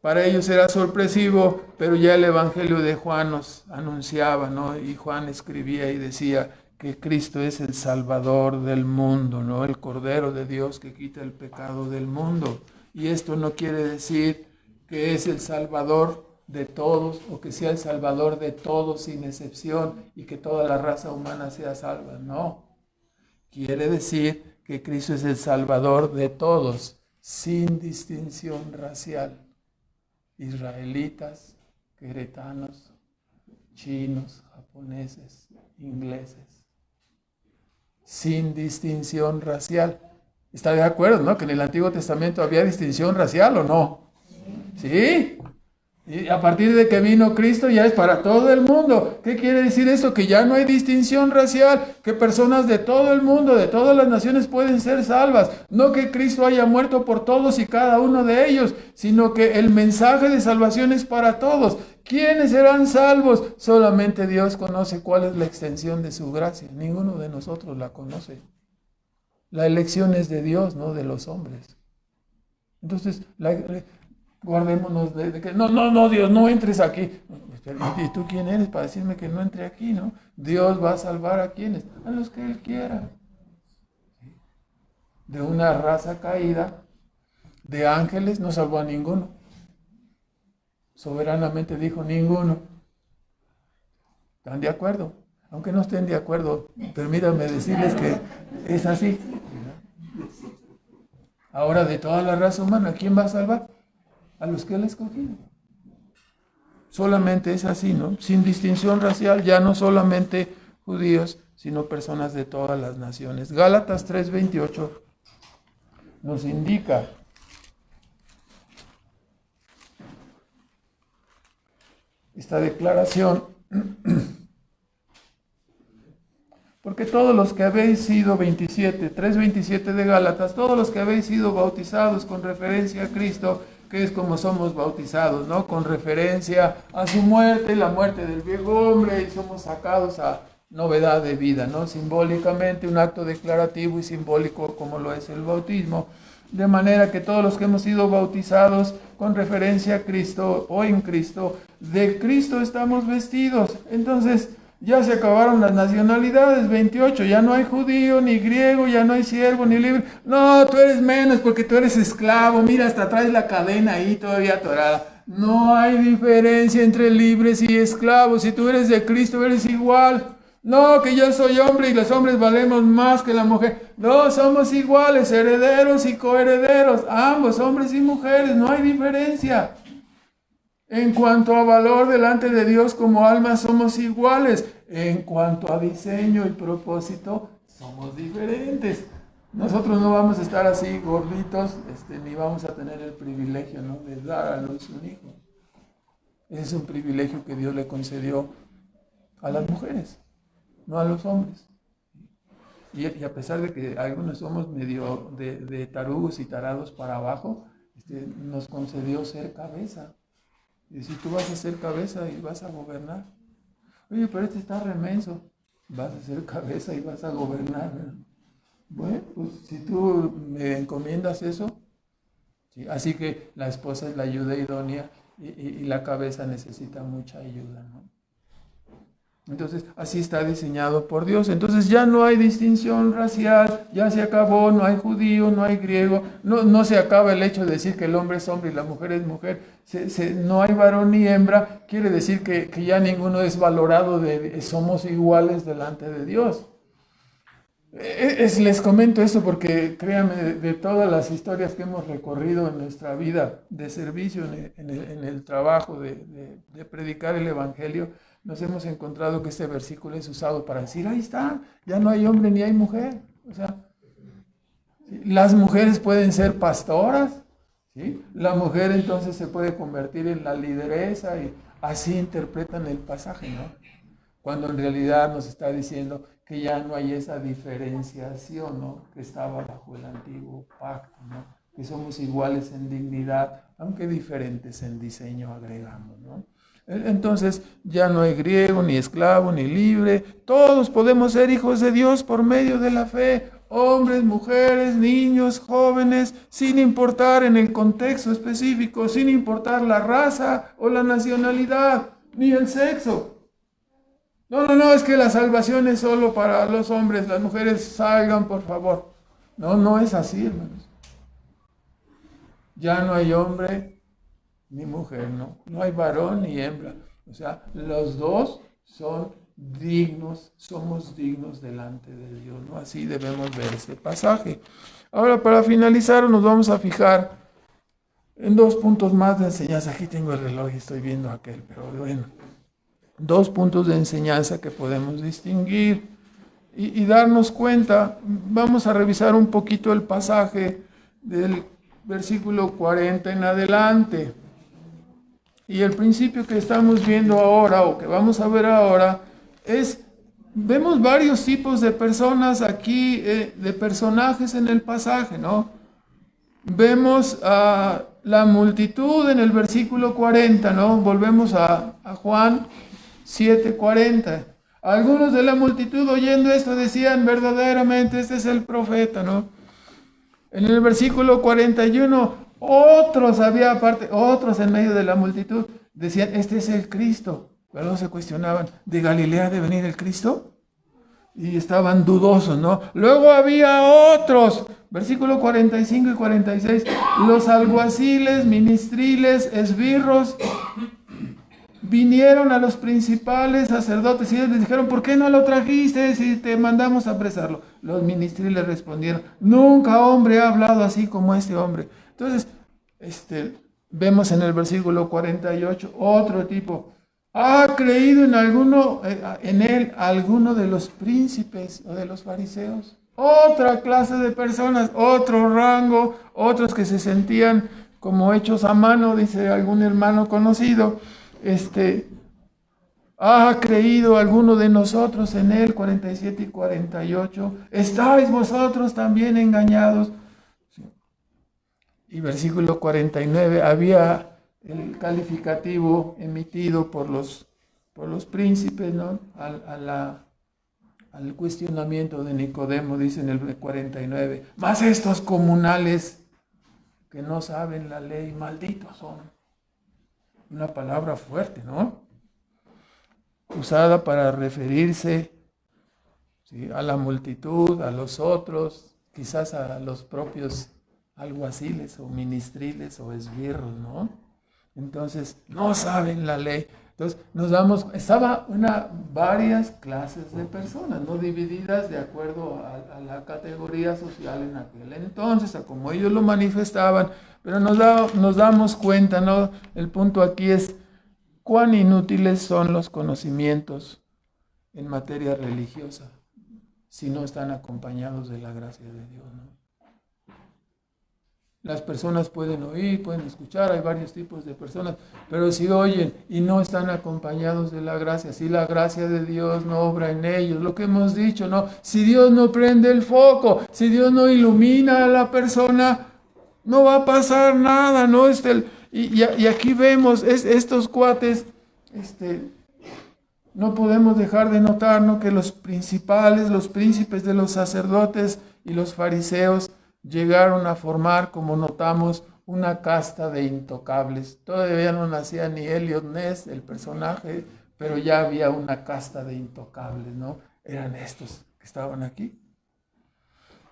Para ellos era sorpresivo, pero ya el Evangelio de Juan nos anunciaba, ¿no? Y Juan escribía y decía que Cristo es el Salvador del mundo, ¿no? El Cordero de Dios que quita el pecado del mundo. Y esto no quiere decir que es el Salvador de todos o que sea el Salvador de todos sin excepción y que toda la raza humana sea salva. No. Quiere decir que Cristo es el Salvador de todos sin distinción racial. Israelitas, queretanos, chinos, japoneses, ingleses, sin distinción racial. ¿Está de acuerdo, no? Que en el Antiguo Testamento había distinción racial, ¿o no? ¿Sí? Y a partir de que vino Cristo ya es para todo el mundo. ¿Qué quiere decir eso? Que ya no hay distinción racial, que personas de todo el mundo, de todas las naciones pueden ser salvas. No que Cristo haya muerto por todos y cada uno de ellos, sino que el mensaje de salvación es para todos. ¿Quiénes serán salvos? Solamente Dios conoce cuál es la extensión de su gracia. Ninguno de nosotros la conoce. La elección es de Dios, no de los hombres. Entonces, guardémonos de que no, Dios, no entres aquí. ¿Y tú quién eres para decirme que no entre aquí, no? Dios va a salvar a quienes, a los que Él quiera. De una raza caída, de ángeles, no salvó a ninguno. Soberanamente dijo ninguno. ¿Están de acuerdo? Aunque no estén de acuerdo, permítanme decirles que es así. Ahora, de toda la raza humana, ¿quién va a salvar? A los que Él ha escogido. Solamente es así, ¿no? Sin distinción racial, ya no solamente judíos, sino personas de todas las naciones. Gálatas 3:28 nos indica esta declaración. Porque todos los que habéis sido 3:27 de Gálatas, todos los que habéis sido bautizados con referencia a Cristo, que es como somos bautizados, ¿no? Con referencia a su muerte, la muerte del viejo hombre, y somos sacados a novedad de vida, ¿no? Simbólicamente, un acto declarativo y simbólico como lo es el bautismo. De manera que todos los que hemos sido bautizados con referencia a Cristo o en Cristo, de Cristo estamos vestidos. Entonces, ya se acabaron las nacionalidades, 28, ya no hay judío, ni griego, ya no hay siervo, ni libre. No, tú eres menos porque tú eres esclavo, mira, hasta traes la cadena ahí todavía atorada. No hay diferencia entre libres y esclavos, si tú eres de Cristo eres igual. No, que yo soy hombre y los hombres valemos más que la mujer. No, somos iguales, herederos y coherederos, ambos, hombres y mujeres, no hay diferencia. En cuanto a valor delante de Dios como almas somos iguales. En cuanto a diseño y propósito somos diferentes. Nosotros no vamos a estar así gorditos, ni vamos a tener el privilegio, ¿no?, de dar a luz un hijo. Ese es un privilegio que Dios le concedió a las mujeres, no a los hombres. Y a pesar de que algunos somos medio de tarugos y tarados para abajo, nos concedió ser cabeza. Y si tú vas a ser cabeza y vas a gobernar. Oye, pero está remenso. Vas a ser cabeza y vas a gobernar, ¿verdad? Bueno, pues si tú me encomiendas eso. Sí, así que la esposa es la ayuda idónea y la cabeza necesita mucha ayuda, ¿no? Entonces, así está diseñado por Dios. Entonces ya no hay distinción racial, ya se acabó, no hay judío, no hay griego, no se acaba el hecho de decir que el hombre es hombre y la mujer es mujer, no hay varón ni hembra, quiere decir que ya ninguno es valorado, somos iguales delante de Dios. Les comento esto porque créanme, de todas las historias que hemos recorrido en nuestra vida de servicio, en el trabajo de predicar el Evangelio, nos hemos encontrado que este versículo es usado para decir, ahí está, ya no hay hombre ni hay mujer. O sea, las mujeres pueden ser pastoras, ¿sí? La mujer entonces se puede convertir en la lideresa y así interpretan el pasaje, ¿no? Cuando en realidad nos está diciendo que ya no hay esa diferenciación, ¿no? Que estaba bajo el antiguo pacto, ¿no? Que somos iguales en dignidad, aunque diferentes en diseño, agregamos, ¿no? Entonces ya no hay griego, ni esclavo, ni libre. Todos podemos ser hijos de Dios por medio de la fe. Hombres, mujeres, niños, jóvenes, sin importar en el contexto específico, sin importar la raza o la nacionalidad, ni el sexo. No, es que la salvación es solo para los hombres, las mujeres salgan, por favor. No es así, hermanos. Ya no hay hombre ni mujer, no hay varón ni hembra. O sea, los dos son dignos, somos dignos delante de Dios, ¿no? Así debemos ver este pasaje. Ahora, para finalizar, nos vamos a fijar en 2 puntos más de enseñanza. Aquí tengo el reloj y estoy viendo aquel, pero bueno. 2 puntos de enseñanza que podemos distinguir y darnos cuenta. Vamos a revisar un poquito el pasaje del versículo 40 en adelante. Y el principio que estamos viendo ahora, o que vamos a ver ahora, vemos varios tipos de personas aquí, de personajes en el pasaje, ¿no? Vemos a la multitud en el versículo 40, ¿no? Volvemos a Juan 7:40. Algunos de la multitud oyendo esto decían, verdaderamente este es el profeta, ¿no? En el versículo 41, otros en medio de la multitud decían, este es el Cristo. Pero se cuestionaban, ¿de Galilea debe venir el Cristo? Y estaban dudosos, ¿no? Luego había otros, versículo 45 y 46, los alguaciles, ministriles, esbirros, vinieron a los principales sacerdotes y ellos les dijeron, ¿por qué no lo trajiste si te mandamos a apresarlo? Los ministriles respondieron, nunca hombre ha hablado así como este hombre. Entonces, vemos en el versículo 48 otro tipo. ¿Ha creído en él alguno de los príncipes o de los fariseos? Otra clase de personas, otro rango, otros que se sentían como hechos a mano, dice algún hermano conocido. ¿Ha creído alguno de nosotros en él? 47 y 48. ¿Estáis vosotros también engañados? Y versículo 49, había el calificativo emitido por los príncipes, ¿no? Al cuestionamiento de Nicodemo, dice en el 49, mas estos comunales que no saben la ley, malditos son. Una palabra fuerte, ¿no? Usada para referirse, ¿sí?, a la multitud, a los otros, quizás a los propios alguaciles o ministriles o esbirros, ¿no? Entonces, no saben la ley. Entonces, varias clases de personas, ¿no? Divididas de acuerdo a la categoría social en aquel entonces, a como ellos lo manifestaban, pero nos damos cuenta, ¿no? El punto aquí es cuán inútiles son los conocimientos en materia religiosa si no están acompañados de la gracia de Dios, ¿no? Las personas pueden oír, pueden escuchar, hay varios tipos de personas, pero si oyen y no están acompañados de la gracia, si la gracia de Dios no obra en ellos, lo que hemos dicho, ¿no? Si Dios no prende el foco, si Dios no ilumina a la persona, no va a pasar nada, ¿no? Y aquí vemos estos cuates, no podemos dejar de notar, ¿no?, que los principales, los príncipes de los sacerdotes y los fariseos llegaron a formar, como notamos, una casta de intocables. Todavía no nacía ni Elliot Ness, el personaje, pero ya había una casta de intocables, ¿no? Eran estos que estaban aquí.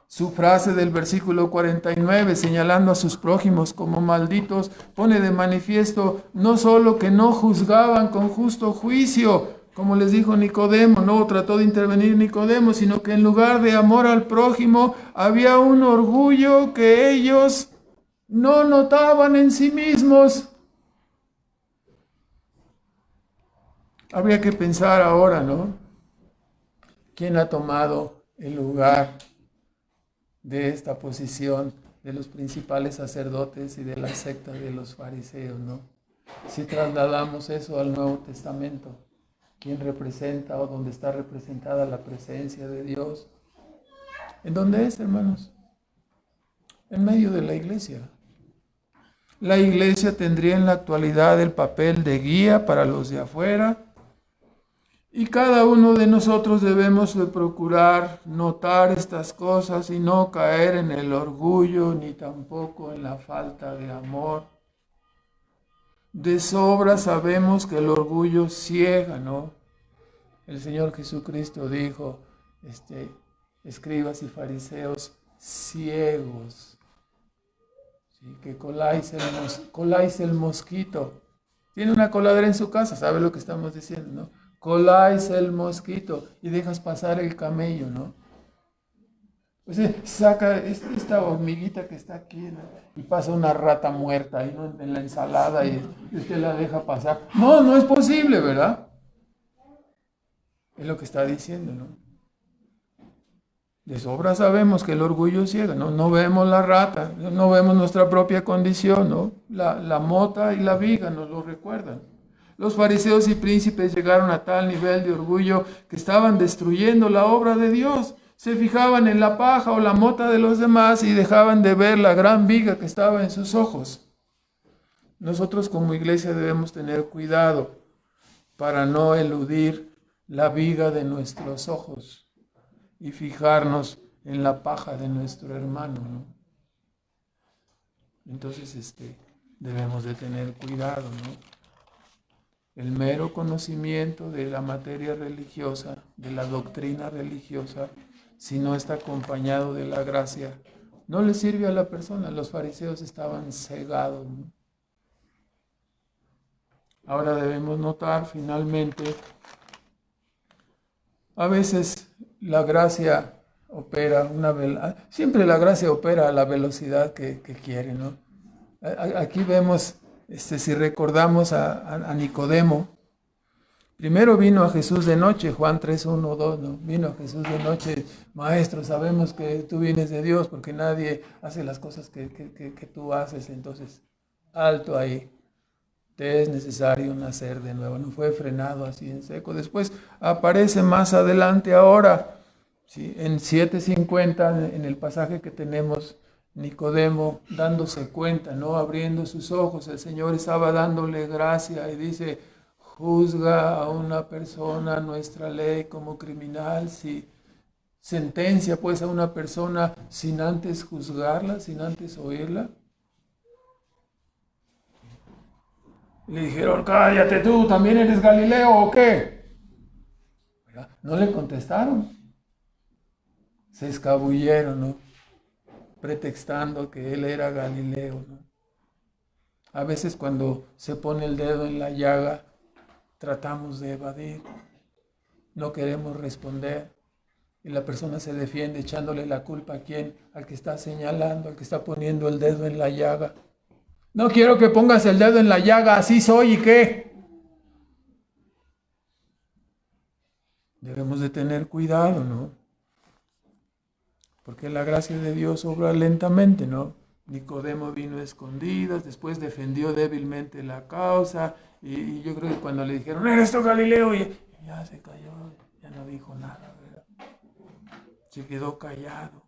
Su frase del versículo 49, señalando a sus prójimos como malditos, pone de manifiesto no solo que no juzgaban con justo juicio, como les dijo Nicodemo, no trató de intervenir Nicodemo, sino que en lugar de amor al prójimo, había un orgullo que ellos no notaban en sí mismos. Habría que pensar ahora, ¿no? ¿Quién ha tomado el lugar de esta posición de los principales sacerdotes y de la secta de los fariseos, ¿no? Si trasladamos eso al Nuevo Testamento, ¿quién representa o dónde está representada la presencia de Dios? ¿En dónde es, hermanos? En medio de la iglesia. La iglesia tendría en la actualidad el papel de guía para los de afuera, y cada uno de nosotros debemos de procurar notar estas cosas y no caer en el orgullo ni tampoco en la falta de amor. De sobra sabemos que el orgullo ciega, ¿no? El Señor Jesucristo dijo, escribas y fariseos ciegos, ¿sí? Que coláis el mosquito. Tiene una coladera en su casa, ¿sabe lo que estamos diciendo, no? Coláis el mosquito y dejas pasar el camello, ¿no? Pues saca esta hormiguita que está aquí, ¿no? Y pasa una rata muerta ahí, ¿no? En la ensalada y usted la deja pasar. No, no es posible, ¿verdad? Es lo que está diciendo, ¿no? De sobra sabemos que el orgullo ciega, ¿no? No vemos la rata, no vemos nuestra propia condición, ¿no? La mota y la viga nos lo recuerdan. Los fariseos y príncipes llegaron a tal nivel de orgullo que estaban destruyendo la obra de Dios. Se fijaban en la paja o la mota de los demás y dejaban de ver la gran viga que estaba en sus ojos. Nosotros como iglesia debemos tener cuidado para no eludir la viga de nuestros ojos y fijarnos en la paja de nuestro hermano, ¿no? Entonces, debemos de tener cuidado, ¿no? El mero conocimiento de la materia religiosa, de la doctrina religiosa, si no está acompañado de la gracia, no le sirve a la persona. Los fariseos estaban cegados, ¿no? Ahora debemos notar finalmente, a veces la gracia opera siempre la gracia opera a la velocidad que quiere, ¿no? Aquí vemos, si recordamos a Nicodemo, primero vino a Jesús de noche, Juan 3, 1, 2, ¿no? Vino a Jesús de noche, maestro, sabemos que tú vienes de Dios porque nadie hace las cosas que tú haces, entonces, alto ahí, te es necesario nacer de nuevo. No fue frenado así en seco. Después aparece más adelante ahora, ¿sí? En 7:50, en el pasaje que tenemos, Nicodemo dándose cuenta, ¿no? Abriendo sus ojos, el Señor estaba dándole gracia y dice, juzga a una persona nuestra ley como criminal, si sentencia pues a una persona sin antes juzgarla, sin antes oírla. Le dijeron, cállate tú, ¿también eres Galileo o qué? ¿Verdad? No le contestaron, se escabulleron, ¿no? Pretextando que él era Galileo, ¿no? A veces cuando se pone el dedo en la llaga, tratamos de evadir, no queremos responder y la persona se defiende echándole la culpa a quién, al que está señalando, al que está poniendo el dedo en la llaga. No quiero que pongas el dedo en la llaga, así soy y qué. Debemos de tener cuidado, ¿no? Porque la gracia de Dios obra lentamente, ¿no? Nicodemo vino a escondidas, después defendió débilmente la causa, y yo creo que cuando le dijeron, ¿eres tú Galileo? Y ya se cayó, ya no dijo nada, ¿verdad? Se quedó callado.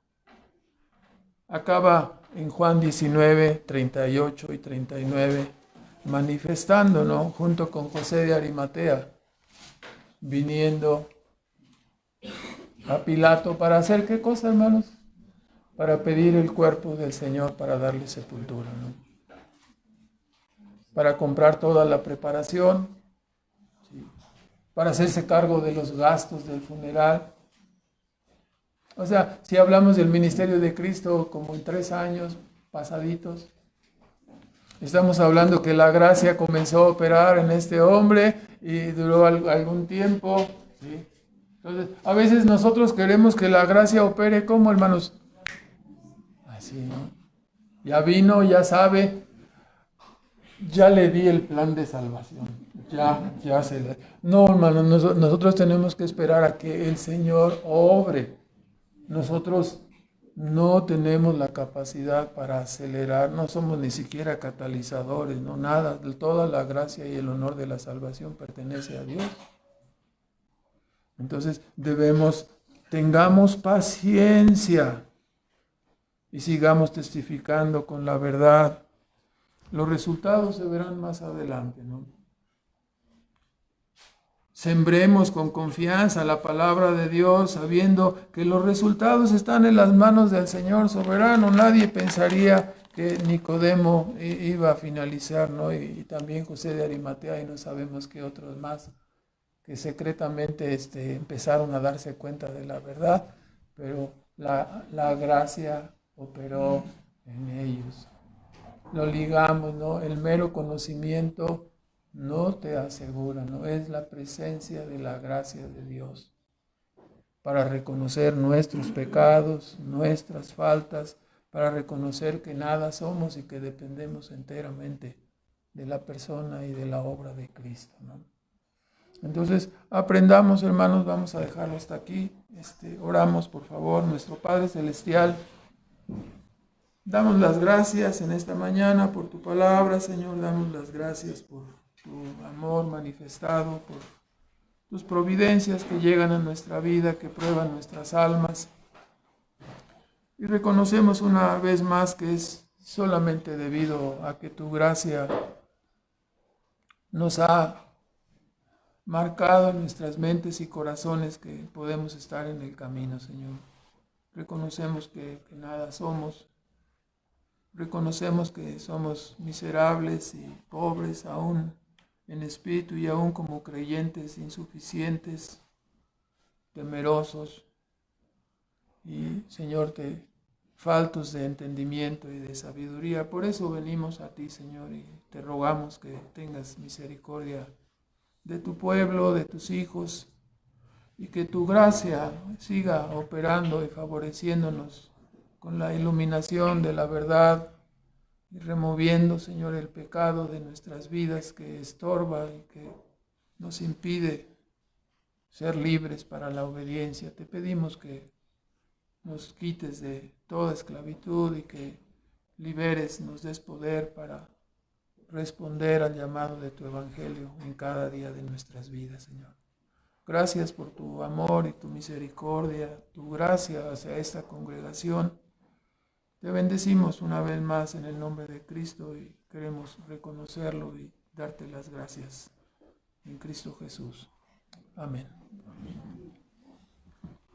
Acaba en Juan 19, 38 y 39, manifestando, ¿no? Junto con José de Arimatea, viniendo a Pilato para hacer ¿qué cosa, hermanos? Para pedir el cuerpo del Señor para darle sepultura, ¿no? Para comprar toda la preparación, ¿sí? Para hacerse cargo de los gastos del funeral. O sea, si hablamos del ministerio de Cristo como en 3 años pasaditos, Estamos hablando que la gracia comenzó a operar en este hombre y duró algún tiempo. ¿Sí? Entonces, a veces nosotros queremos que la gracia opere como, hermanos. Así, ¿no? Ya vino, ya sabe, ya le di el plan de salvación. Ya se le... No, hermano, nosotros tenemos que esperar a que el Señor obre. Nosotros no tenemos la capacidad para acelerar, no somos ni siquiera catalizadores, no nada. Toda la gracia y el honor de la salvación pertenece a Dios. Entonces tengamos paciencia y sigamos testificando con la verdad. Los resultados se verán más adelante, ¿no? Sembremos con confianza la palabra de Dios, sabiendo que los resultados están en las manos del Señor soberano. Nadie pensaría que Nicodemo iba a finalizar, ¿no? Y también José de Arimatea, y no sabemos qué otros más, que secretamente empezaron a darse cuenta de la verdad, pero la gracia operó en ellos. Lo ligamos, ¿no? El mero conocimiento no te asegura, no es la presencia de la gracia de Dios para reconocer nuestros pecados, nuestras faltas, para reconocer que nada somos y que dependemos enteramente de la persona y de la obra de Cristo, ¿no? Entonces, aprendamos, hermanos, vamos a dejarlo hasta aquí. Oramos, por favor, nuestro Padre Celestial. Damos las gracias en esta mañana por tu palabra, Señor. Damos las gracias por tu amor manifestado, por tus providencias que llegan a nuestra vida, que prueban nuestras almas. Y reconocemos una vez más que es solamente debido a que tu gracia nos ha marcado en nuestras mentes y corazones que podemos estar en el camino, Señor. Reconocemos que nada somos. Reconocemos que somos miserables y pobres aún en espíritu y aún como creyentes insuficientes, temerosos y, Señor, faltos de entendimiento y de sabiduría. Por eso venimos a ti, Señor, y te rogamos que tengas misericordia de tu pueblo, de tus hijos, y que tu gracia siga operando y favoreciéndonos con la iluminación de la verdad y removiendo, Señor, el pecado de nuestras vidas que estorba y que nos impide ser libres para la obediencia. Te pedimos que nos quites de toda esclavitud y que liberes, nos des poder para responder al llamado de tu evangelio en cada día de nuestras vidas, Señor. Gracias por tu amor y tu misericordia, tu gracia hacia esta congregación. Te bendecimos una vez más en el nombre de Cristo y queremos reconocerlo y darte las gracias en Cristo Jesús. Amén.